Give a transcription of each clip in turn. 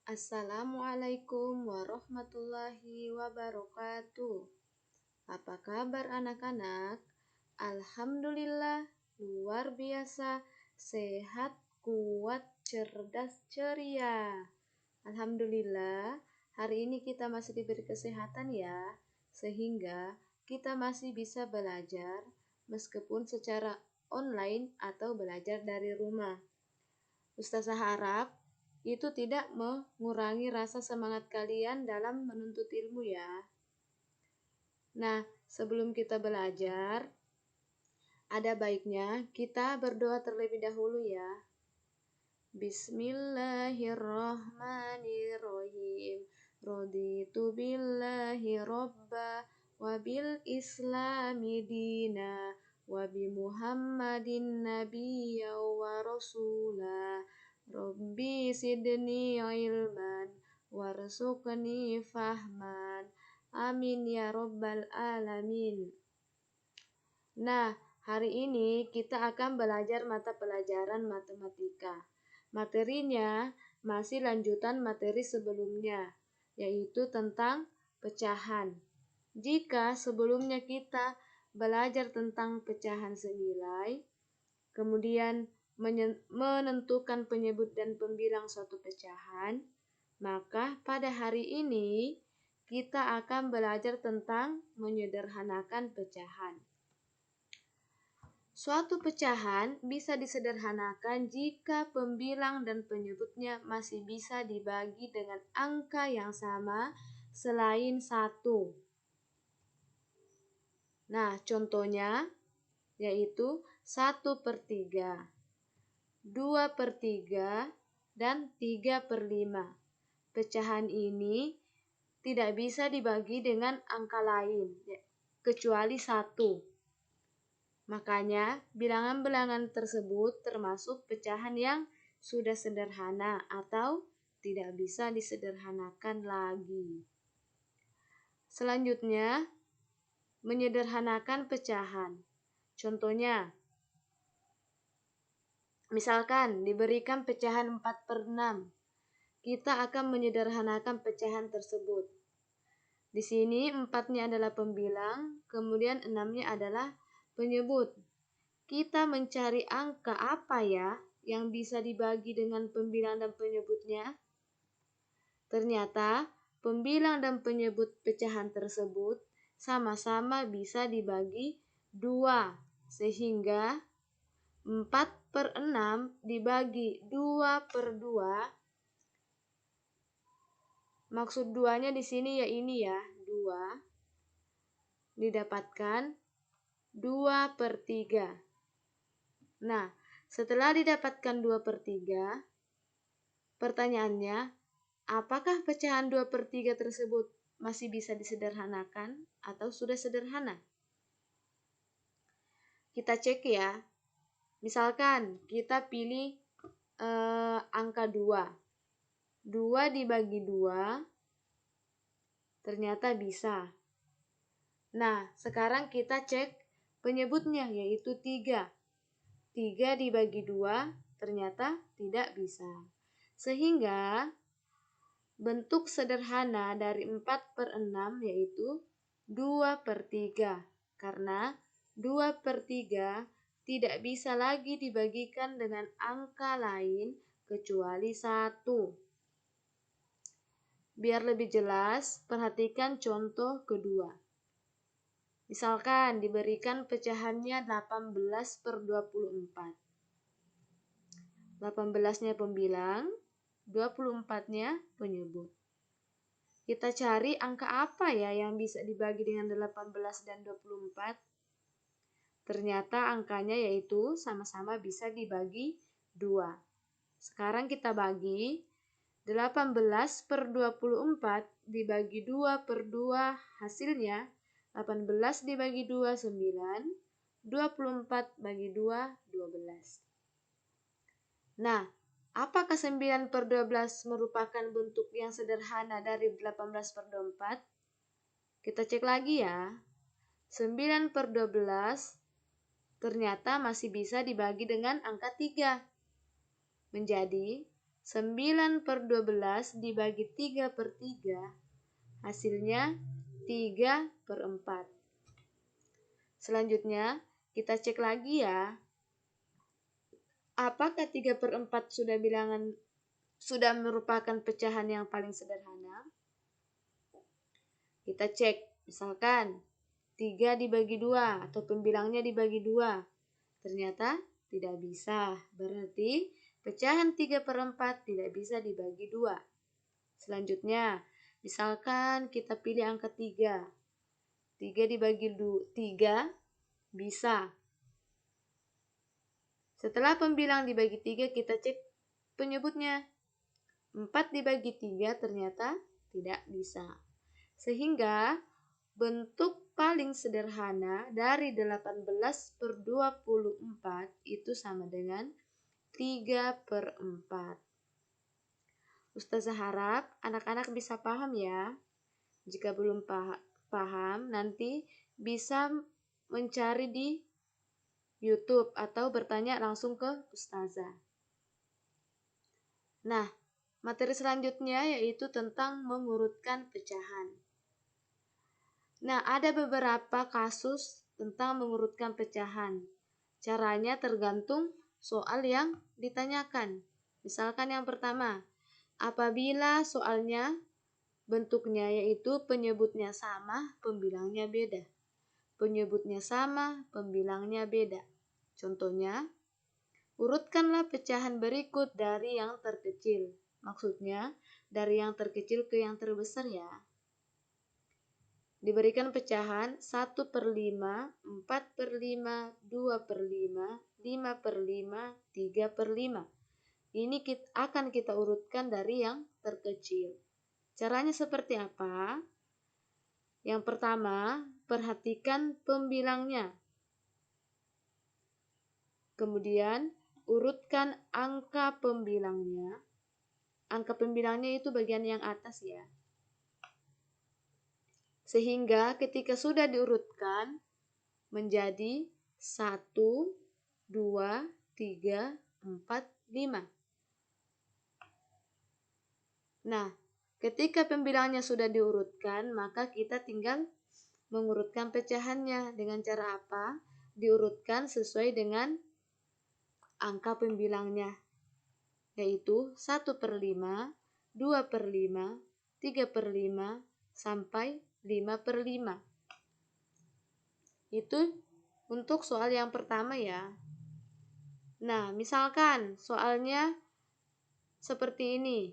Assalamualaikum warahmatullahi wabarakatuh. Apa kabar anak-anak? Alhamdulillah, luar biasa, sehat, kuat, cerdas, ceria. Alhamdulillah, hari ini kita masih diberi kesehatan ya, sehingga kita masih bisa belajar meskipun secara online atau belajar dari rumah. Ustazah harap itu tidak mengurangi rasa semangat kalian dalam menuntut ilmu ya. Nah, sebelum kita belajar, ada baiknya kita berdoa terlebih dahulu ya. Bismillahirrahmanirrahim. Raditu billahi robba wa bil islami dina wa bi Muhammadin nabiyya wa rasula. Rabbi sidni ilman warzuqni fahman. Amin ya rabbal alamin. Nah, hari ini kita akan belajar mata pelajaran matematika. Materinya masih lanjutan materi sebelumnya, yaitu tentang pecahan. Jika sebelumnya kita belajar tentang pecahan senilai, kemudian menentukan penyebut dan pembilang suatu pecahan, maka pada hari ini kita akan belajar tentang menyederhanakan pecahan. Suatu pecahan bisa disederhanakan jika pembilang dan penyebutnya masih bisa dibagi dengan angka yang sama selain 1. Nah, contohnya yaitu 1/3, 2/3, dan 3/5. Pecahan ini tidak bisa dibagi dengan angka lain, kecuali 1. Makanya, bilangan-bilangan tersebut termasuk pecahan yang sudah sederhana atau tidak bisa disederhanakan lagi. Selanjutnya, menyederhanakan pecahan. Contohnya, misalkan diberikan pecahan 4/6, kita akan menyederhanakan pecahan tersebut. Di sini 4-nya adalah pembilang, kemudian 6-nya adalah penyebut. Kita mencari angka apa ya yang bisa dibagi dengan pembilang dan penyebutnya? Ternyata pembilang dan penyebut pecahan tersebut sama-sama bisa dibagi 2, sehingga 4/6 dibagi 2/2. Maksud 2-nya di sini ya ini ya, 2 didapatkan 2/3. Nah, setelah didapatkan 2/3, pertanyaannya, apakah pecahan 2/3 tersebut masih bisa disederhanakan atau sudah sederhana? Kita cek ya. Misalkan kita pilih angka 2. 2 dibagi 2 ternyata bisa. Nah, sekarang kita cek penyebutnya yaitu 3. 3 dibagi 2 ternyata tidak bisa. Sehingga bentuk sederhana dari 4/6 yaitu 2/3. Karena 2/3 tidak bisa lagi dibagikan dengan angka lain kecuali 1. Biar lebih jelas, perhatikan contoh kedua. Misalkan diberikan pecahannya 18/24. 18-nya pembilang, 24-nya penyebut. Kita cari angka apa ya yang bisa dibagi dengan 18 dan 24? Ternyata angkanya yaitu sama-sama bisa dibagi 2. Sekarang kita bagi 18/24 dibagi 2/2, hasilnya 18 dibagi 2, 9, 24 bagi 2, 12. Nah, apakah 9/12 merupakan bentuk yang sederhana dari 18/24? Kita cek lagi ya. 9/12 ternyata masih bisa dibagi dengan angka 3. Menjadi 9/12 dibagi 3/3, hasilnya 3/4. Selanjutnya, kita cek lagi ya. Apakah 3/4 sudah merupakan pecahan yang paling sederhana? Kita cek, misalkan 3 dibagi 2 atau pembilangnya dibagi 2. Ternyata tidak bisa. Berarti pecahan 3/4 tidak bisa dibagi 2. Selanjutnya, misalkan kita pilih angka 3. 3 dibagi 3 bisa. Setelah pembilang dibagi 3, kita cek penyebutnya. 4 dibagi 3 ternyata tidak bisa. Sehingga bentuk paling sederhana dari 18/24 itu sama dengan 3/4. Ustazah harap anak-anak bisa paham ya. Jika belum paham, nanti bisa mencari di YouTube atau bertanya langsung ke Ustazah. Nah, materi selanjutnya yaitu tentang mengurutkan pecahan. Nah, ada beberapa kasus tentang mengurutkan pecahan. Caranya tergantung soal yang ditanyakan. Misalkan yang pertama, apabila soalnya bentuknya yaitu penyebutnya sama, pembilangnya beda. Penyebutnya sama, pembilangnya beda. Contohnya, urutkanlah pecahan berikut dari yang terkecil. Maksudnya, dari yang terkecil ke yang terbesar ya. Diberikan pecahan 1/5, 4/5, 2/5, 5/5, 3/5. Ini akan kita urutkan dari yang terkecil. Caranya seperti apa? Yang pertama, perhatikan pembilangnya. Kemudian, urutkan angka pembilangnya. Angka pembilangnya itu bagian yang atas ya. Sehingga ketika sudah diurutkan menjadi 1, 2, 3, 4, 5. Nah, ketika pembilangnya sudah diurutkan, maka kita tinggal mengurutkan pecahannya. Dengan cara apa? Diurutkan sesuai dengan angka pembilangnya, yaitu 1/5, 2/5, 3/5, sampai 5/5. Itu untuk soal yang pertama ya. Nah, misalkan soalnya seperti ini.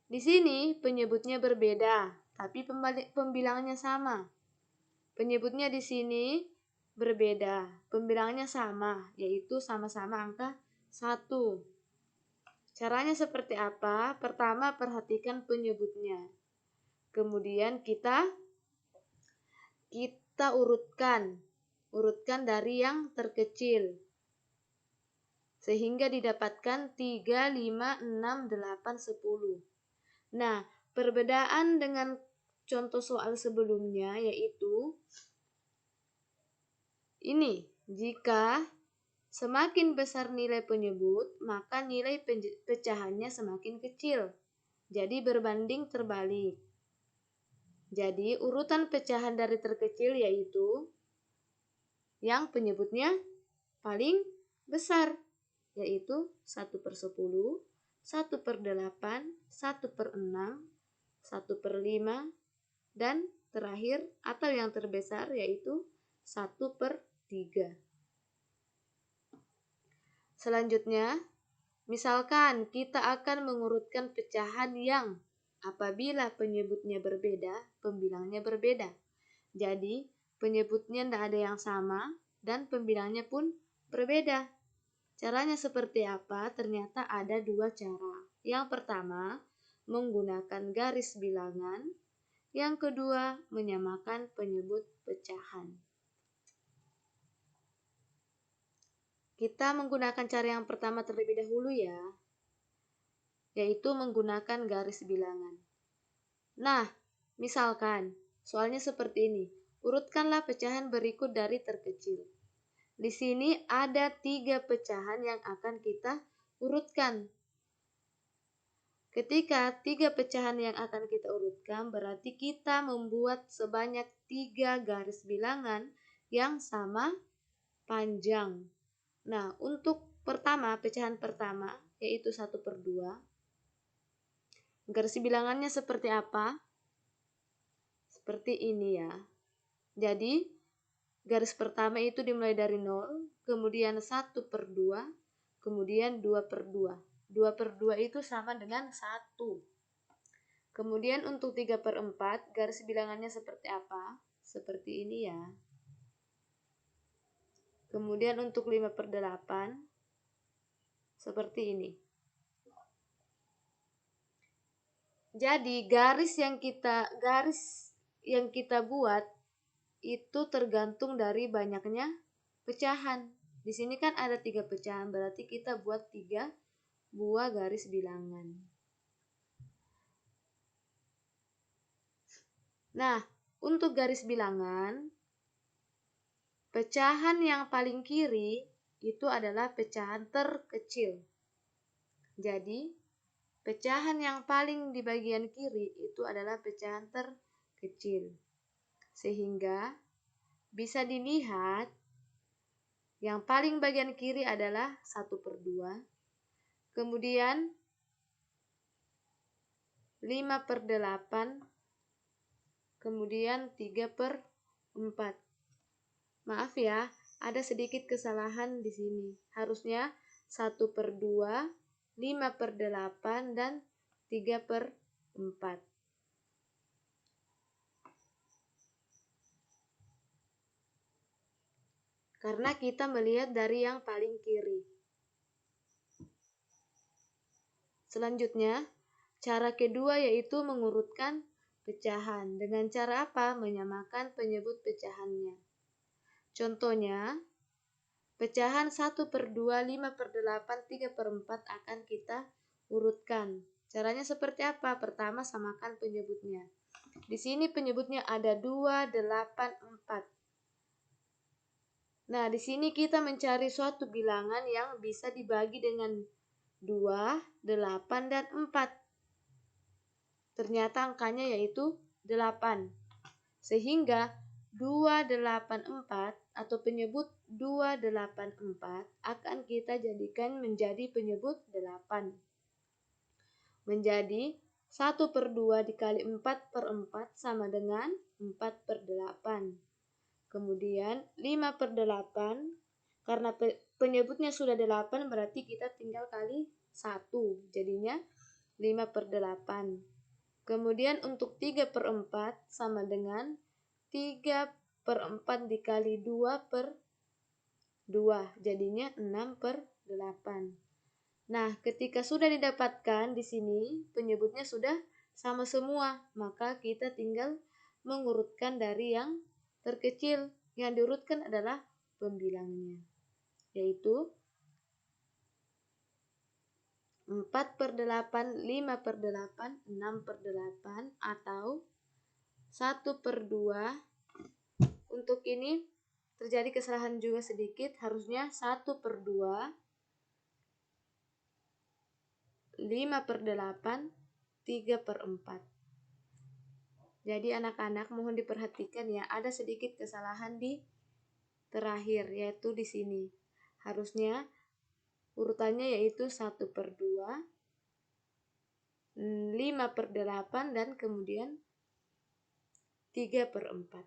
Di sini penyebutnya berbeda, tapi pembilangnya sama. Penyebutnya di sini berbeda, pembilangnya sama, yaitu sama-sama angka 1. Caranya seperti apa? Pertama, perhatikan penyebutnya. Kemudian kita urutkan dari yang terkecil sehingga didapatkan 3, 5, 6, 8, 10. Nah, perbedaan dengan contoh soal sebelumnya yaitu ini, jika semakin besar nilai penyebut, maka nilai pecahannya semakin kecil. Jadi berbanding terbalik. Jadi urutan pecahan dari terkecil yaitu yang penyebutnya paling besar, yaitu 1/10, 1/8, 1/6, 1/5, dan terakhir atau yang terbesar yaitu 1/3. Selanjutnya, misalkan kita akan mengurutkan pecahan yang apabila penyebutnya berbeda, pembilangnya berbeda. Jadi, penyebutnya tidak ada yang sama dan pembilangnya pun berbeda. Caranya seperti apa? Ternyata ada 2 cara. Yang pertama, menggunakan garis bilangan. Yang kedua, menyamakan penyebut pecahan. Kita menggunakan cara yang pertama terlebih dahulu ya, yaitu menggunakan garis bilangan. Nah, misalkan soalnya seperti ini. Urutkanlah pecahan berikut dari terkecil. Di sini ada 3 pecahan yang akan kita urutkan. Ketika 3 pecahan yang akan kita urutkan, berarti kita membuat sebanyak 3 garis bilangan yang sama panjang. Nah, untuk pertama, pecahan pertama, yaitu 1/2. Garis bilangannya seperti apa? Seperti ini ya. Jadi, garis pertama itu dimulai dari 0, kemudian 1/2, kemudian 2/2. 2/2 itu sama dengan 1. Kemudian untuk 3/4, garis bilangannya seperti apa? Seperti ini ya. Kemudian untuk 5/8, seperti ini. Jadi garis yang kita buat itu tergantung dari banyaknya pecahan. Di sini kan ada 3 pecahan, berarti kita buat 3 buah garis bilangan. Nah, untuk garis bilangan, pecahan yang paling kiri itu adalah pecahan terkecil. Jadi, pecahan yang paling di bagian kiri itu adalah pecahan terkecil. Sehingga bisa dilihat yang paling bagian kiri adalah 1/2. Kemudian 5/8. Kemudian 3/4. Maaf ya, ada sedikit kesalahan di sini. Harusnya 1/2, 5/8, dan 3/4. Karena kita melihat dari yang paling kiri. Selanjutnya, cara kedua yaitu mengurutkan pecahan. Dengan cara apa? Menyamakan penyebut pecahannya. Contohnya, pecahan 1/2, 5/8, 3/4 akan kita urutkan. Caranya seperti apa? Pertama, samakan penyebutnya. Di sini penyebutnya ada 2, 8, 4. Nah, di sini kita mencari suatu bilangan yang bisa dibagi dengan 2, 8, dan 4. Ternyata angkanya yaitu 8. Sehingga 284 atau penyebut 284 akan kita jadikan menjadi penyebut 8. Menjadi 1/2 dikali 4/4 sama dengan 4/8. Kemudian 5/8, karena penyebutnya sudah 8 berarti kita tinggal kali 1, jadinya 5/8. Kemudian untuk 3/4 sama dengan 3/4 dikali 2/2, jadinya 6/8. Nah, ketika sudah didapatkan di sini penyebutnya sudah sama semua, maka kita tinggal mengurutkan dari yang terkecil. Yang diurutkan adalah pembilangnya, yaitu 4/8, 5/8, 6/8, atau 1/2. Untuk ini terjadi kesalahan juga sedikit, harusnya 1/2, 5/8, 3/4. Jadi anak-anak mohon diperhatikan ya, ada sedikit kesalahan di terakhir, yaitu di sini. Harusnya urutannya yaitu 1/2, 5/8, dan kemudian 3/4.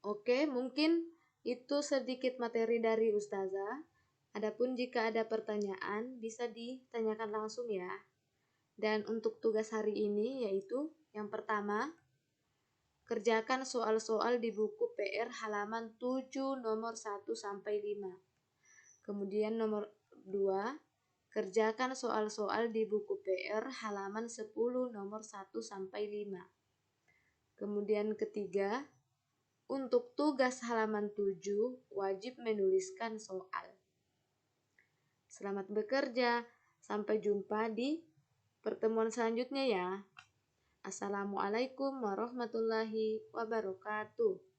Oke, mungkin itu sedikit materi dari Ustazah. Adapun jika ada pertanyaan bisa ditanyakan langsung ya. Dan untuk tugas hari ini yaitu yang pertama, kerjakan soal-soal di buku PR halaman 7 nomor 1 sampai 5. Kemudian nomor 2, kerjakan soal-soal di buku PR halaman 10 nomor 1 sampai 5. Kemudian ketiga, untuk tugas halaman 7 wajib menuliskan soal. Selamat bekerja, sampai jumpa di pertemuan selanjutnya ya. Assalamualaikum warahmatullahi wabarakatuh.